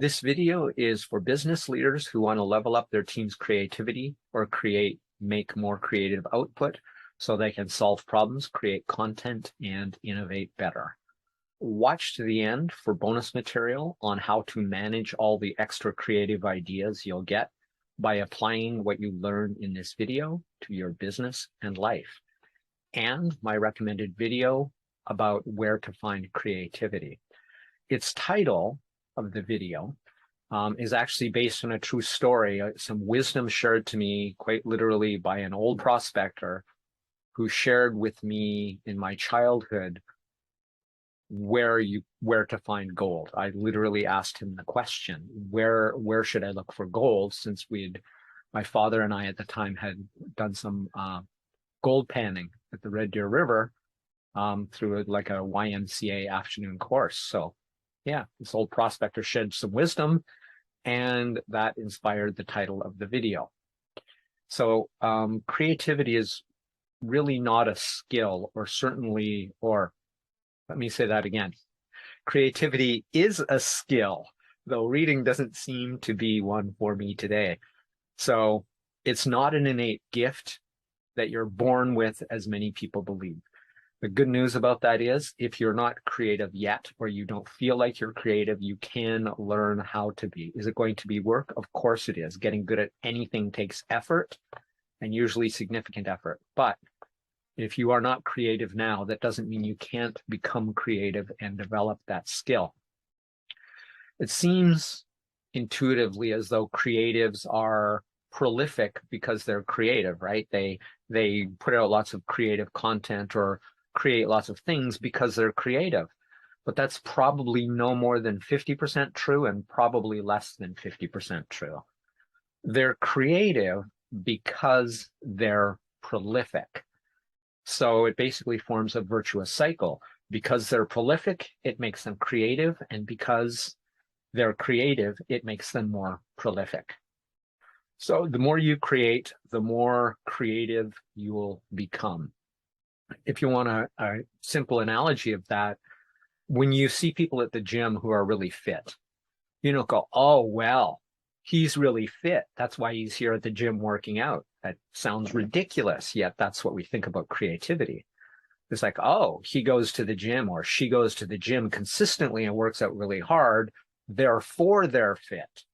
This video is for business leaders who want to level up their team's creativity or make more creative output so they can solve problems, create content, and innovate better. Watch to the end for bonus material on how to manage all the extra creative ideas you'll get by applying what you learn in this video to your business and life, and my recommended video about where to find creativity. Its title of the video is actually based on a true story, some wisdom shared to me quite literally by an old prospector who shared with me in my childhood where to find gold. I literally asked him the question, where should I look for gold, since my father and I at the time had done some gold panning at the Red Deer River through like a YMCA afternoon course. So yeah, this old prospector shed some wisdom, and that inspired the title of the video. So creativity is really not a skill, or let me say that again. Creativity is a skill, though reading doesn't seem to be one for me today. So it's not an innate gift that you're born with, as many people believe. The good news about that is, if you're not creative yet, or you don't feel like you're creative, you can learn how to be. Is it going to be work? Of course it is. Getting good at anything takes effort, and usually significant effort. But if you are not creative now, that doesn't mean you can't become creative and develop that skill. It seems intuitively as though creatives are prolific because they're creative, right? They put out lots of creative content or create lots of things because they're creative. But that's probably no more than 50% true, and probably less than 50% true. They're creative because they're prolific. So it basically forms a virtuous cycle. Because they're prolific, it makes them creative, and because they're creative, it makes them more prolific. So the more you create, the more creative you will become. If you want a simple analogy of that, when you see people at the gym who are really fit, you don't go, oh, well, he's really fit, that's why he's here at the gym working out. That sounds ridiculous, yet that's what we think about creativity. It's like, oh, he goes to the gym or she goes to the gym consistently and works out really hard, therefore they're fit.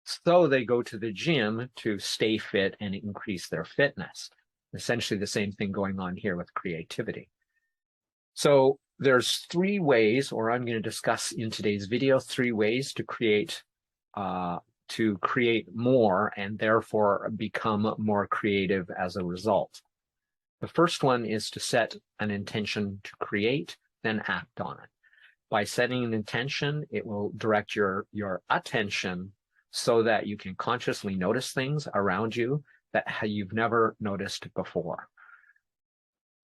So they go to the gym to stay fit and increase their fitness. Essentially the same thing going on here with creativity. So there's three ways, or I'm going to discuss in today's video, three ways to create more and therefore become more creative as a result. The first one is to set an intention to create, then act on it. By setting an intention, it will direct your attention so that you can consciously notice things around you that you've never noticed before,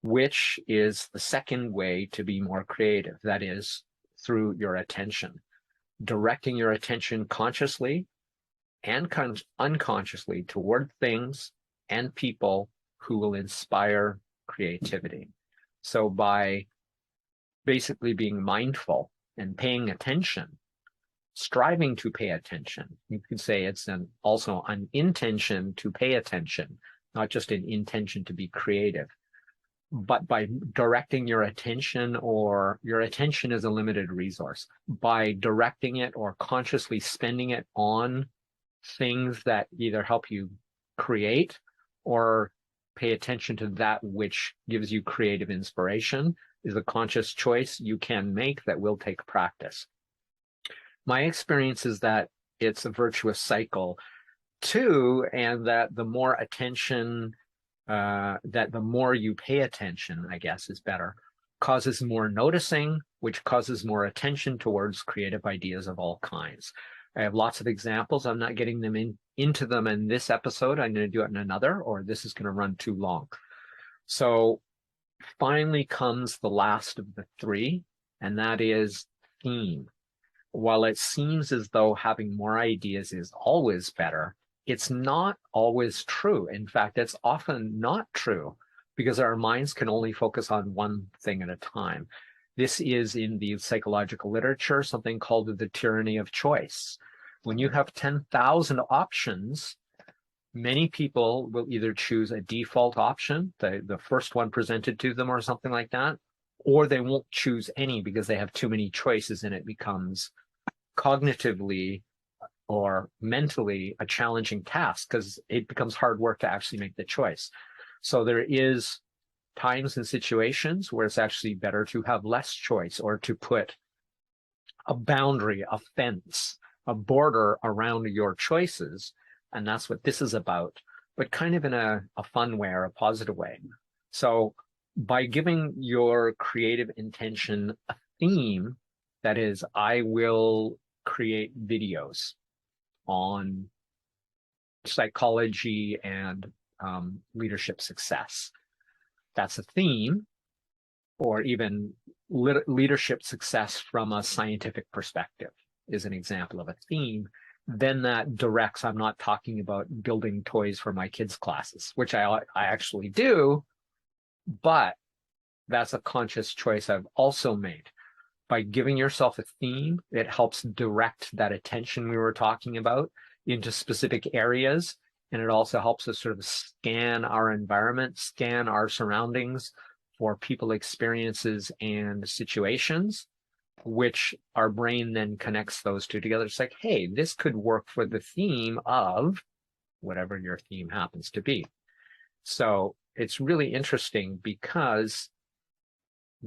which is the second way to be more creative. That is through your attention, directing your attention consciously and unconsciously toward things and people who will inspire creativity. So by basically being mindful and paying attention, striving to pay attention, you could say it's also an intention to pay attention, not just an intention to be creative. But by directing your attention, or your attention is a limited resource, by directing it or consciously spending it on things that either help you create or pay attention to that which gives you creative inspiration, is a conscious choice you can make that will take practice. My experience is that it's a virtuous cycle too, and that the more attention, that the more you pay attention, I guess is better, causes more noticing, which causes more attention towards creative ideas of all kinds. I have lots of examples. I'm not getting them into them in this episode. I'm going to do it in another, or this is going to run too long. So finally comes the last of the three, and that is theme. While it seems as though having more ideas is always better, it's not always true. In fact, it's often not true, because our minds can only focus on one thing at a time. This is in the psychological literature, something called the tyranny of choice. When you have 10,000 options, many people will either choose a default option, the first one presented to them or something like that, or they won't choose any because they have too many choices and it becomes cognitively or mentally a challenging task because it becomes hard work to actually make the choice. So there is times and situations where it's actually better to have less choice or to put a boundary, a fence, a border around your choices. And that's what this is about, but kind of in a fun way or a positive way. So by giving your creative intention a theme, that is, I will create videos on psychology and leadership success. That's a theme, or even leadership success from a scientific perspective is an example of a theme. Then that directs, I'm not talking about building toys for my kids' classes, which I actually do, but that's a conscious choice I've also made. By giving yourself a theme, it helps direct that attention we were talking about into specific areas. And it also helps us sort of scan our environment, scan our surroundings for people, experiences, and situations, which our brain then connects those two together. It's like, hey, this could work for the theme of whatever your theme happens to be. So it's really interesting because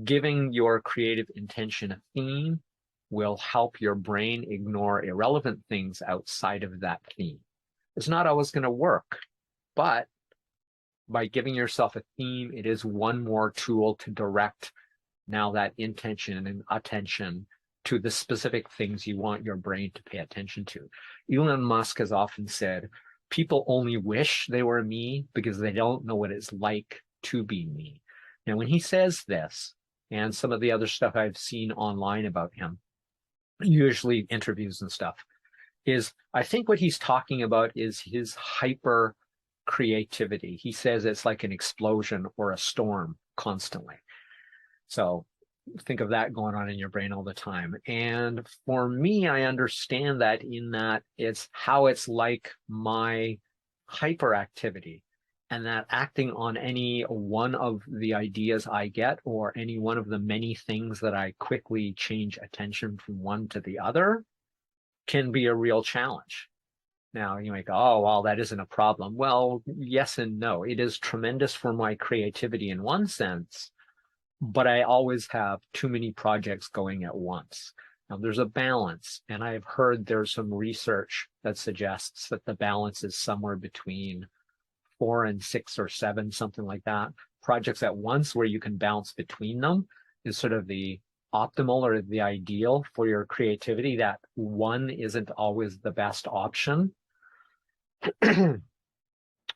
giving your creative intention a theme will help your brain ignore irrelevant things outside of that theme. It's not always going to work, but by giving yourself a theme, it is one more tool to direct now that intention and attention to the specific things you want your brain to pay attention to. Elon Musk has often said, people only wish they were me because they don't know what it's like to be me. Now, when he says this, and some of the other stuff I've seen online about him, usually interviews and stuff, is I think what he's talking about is his hyper creativity. He says it's like an explosion or a storm constantly. So think of that going on in your brain all the time. And for me, I understand that in that it's how it's like my hyperactivity, and that acting on any one of the ideas I get or any one of the many things that I quickly change attention from one to the other can be a real challenge. Now you might go, oh, well, that isn't a problem. Well, yes and no. It is tremendous for my creativity in one sense, but I always have too many projects going at once. Now there's a balance, and I've heard there's some research that suggests that the balance is somewhere between 4 and 6 or 7, something like that. Projects at once where you can bounce between them is sort of the optimal or the ideal for your creativity. That one isn't always the best option.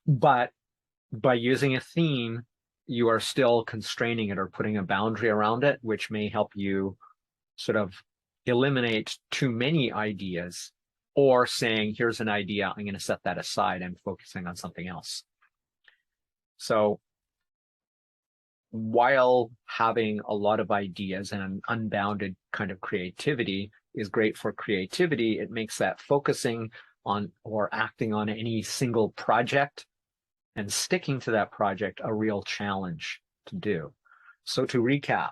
But by using a theme, you are still constraining it or putting a boundary around it, which may help you sort of eliminate too many ideas, or saying, here's an idea, I'm going to set that aside, I'm focusing on something else. So while having a lot of ideas and an unbounded kind of creativity is great for creativity, it makes that focusing on or acting on any single project and sticking to that project a real challenge to do. So to recap,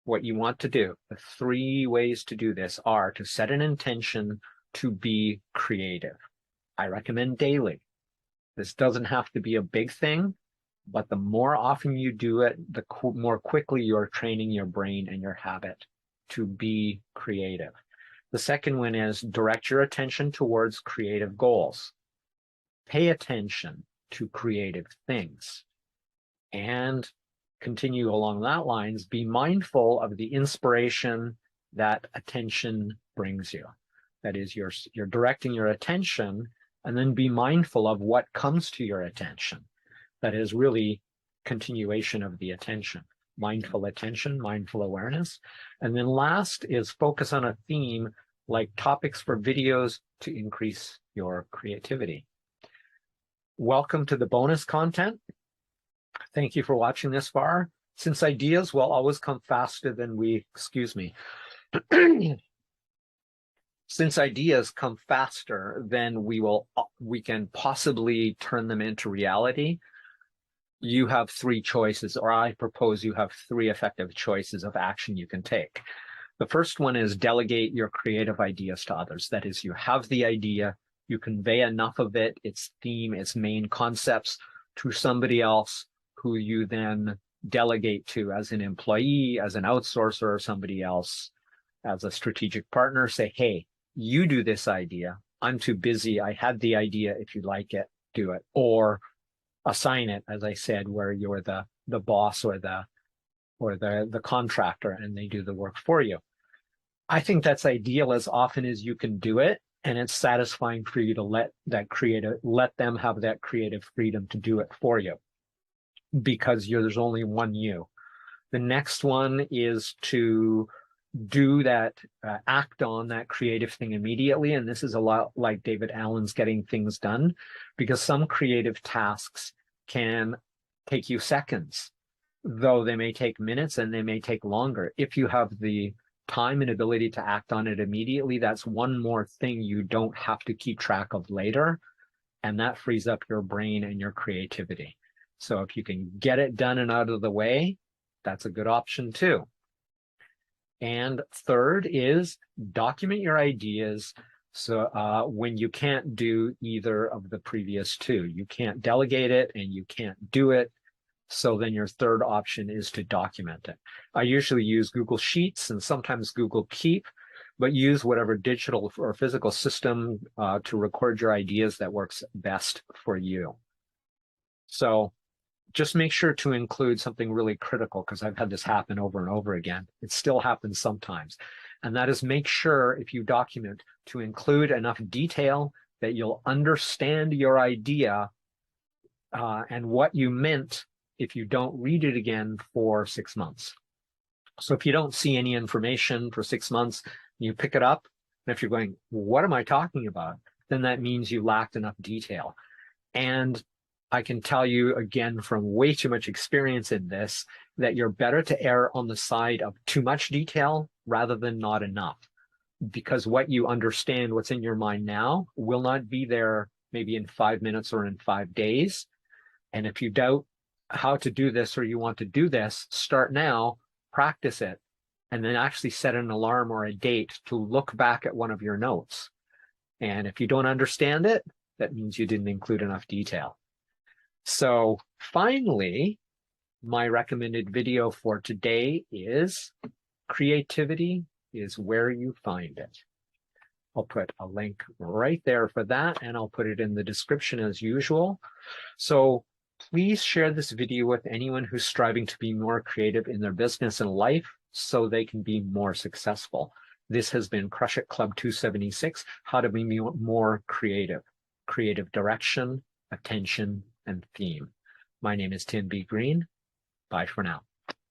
what you want to do, the 3 ways to do this are to set an intention to be creative. I recommend daily. This doesn't have to be a big thing, but the more often you do it, the more quickly you're training your brain and your habit to be creative. The second one is direct your attention towards creative goals. Pay attention to creative things. And continue along that lines, be mindful of the inspiration that attention brings you. That is, you're directing your attention, and then be mindful of what comes to your attention. That is really continuation of the attention. Mindful attention, mindful awareness. And then last is focus on a theme like topics for videos to increase your creativity. Welcome to the bonus content. Thank you for watching this far. Since ideas will always come faster than since ideas come faster than we can possibly turn them into reality, you have three choices, or I propose you have three effective choices of action you can take. The first one is delegate your creative ideas to others. That is, you have the idea, you convey enough of it, its theme, its main concepts, to somebody else who you then delegate to as an employee, as an outsourcer, or somebody else as a strategic partner. Say, hey, you do this idea. I'm too busy. I had the idea. If you like it, do it. Or assign it, as I said, where you're the boss or the contractor, and they do the work for you. I think that's ideal as often as you can do it, and it's satisfying for you to let them have that creative freedom to do it for you, because there's only one you. The next one is to do that, act on that creative thing immediately. And this is a lot like David Allen's Getting Things Done, because some creative tasks can take you seconds, though they may take minutes and they may take longer. If you have the time and ability to act on it immediately, that's one more thing you don't have to keep track of later. And that frees up your brain and your creativity. So if you can get it done and out of the way, that's a good option too. And third is document your ideas. So when you can't do either of the previous two, you can't delegate it and you can't do it. So then your third option is to document it. I usually use Google Sheets and sometimes Google Keep, but use whatever digital or physical system to record your ideas that works best for you. So just make sure to include something really critical, because I've had this happen over and over again. It still happens sometimes. And that is, make sure if you document to include enough detail that you'll understand your idea and what you meant if you don't read it again for 6 months. So if you don't see any information for 6 months, you pick it up, and if you're going, what am I talking about? Then that means you lacked enough detail. And I can tell you again from way too much experience in this, that you're better to err on the side of too much detail rather than not enough. Because what you understand, what's in your mind now, will not be there maybe in 5 minutes or in 5 days. And if you doubt how to do this, or you want to do this, start now, practice it, and then actually set an alarm or a date to look back at one of your notes. And if you don't understand it, that means you didn't include enough detail. So finally, my recommended video for today is creativity is where you find it. I'll put a link right there for that, and I'll put it in the description as usual. So please share this video with anyone who's striving to be more creative in their business and life so they can be more successful. This has been Crush It Club 276, how to be more creative. Creative direction, attention, and theme. My name is Tim B. Green. Bye for now.